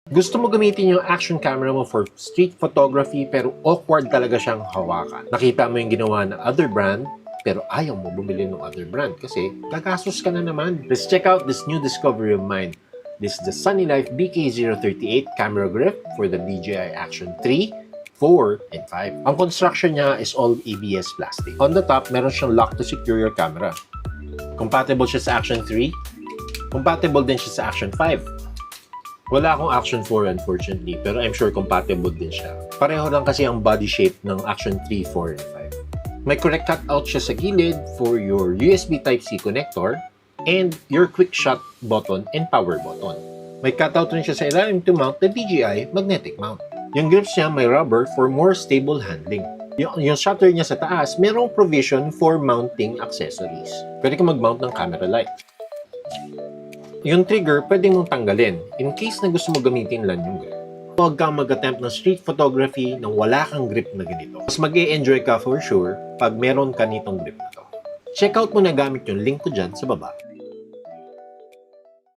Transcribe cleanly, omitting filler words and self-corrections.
Gusto mo gamitin yung action camera mo for street photography pero awkward talaga siyang hawakan. Nakita mo yung ginawa ng other brand pero ayaw mo bumili ng other brand kasi gagastos ka na naman. Let's check out this new discovery of mine. This is the Sunnylife BK038 camera grip for the DJI Action 3, 4, and 5. Ang construction niya is all ABS plastic. On the top, meron siyang lock to secure your camera. Compatible siya sa Action 3. Compatible din siya sa Action 5. Wala akong Action 4 unfortunately, pero I'm sure compatible din siya. Pareho lang kasi ang body shape ng Action 3, 4, and 5. May correct cutout siya sa gilid for your USB Type-C connector and your quick shot button and power button. May cutout rin siya sa ilalim to mount the DJI magnetic mount. Yung grips niya may rubber for more stable handling. Yung shutter niya sa taas, merong provision for mounting accessories. Pwede ka mag-mount ng camera light. Yung trigger, pwede mong tanggalin in case na gusto mo gamitin lang yung grip. Huwag kang mag-attempt ng street photography nang wala kang grip na ganito. Mas mag-e-enjoy ka for sure pag meron ka nitong grip na to. Check out mo na gamit yung link ko dyan sa baba.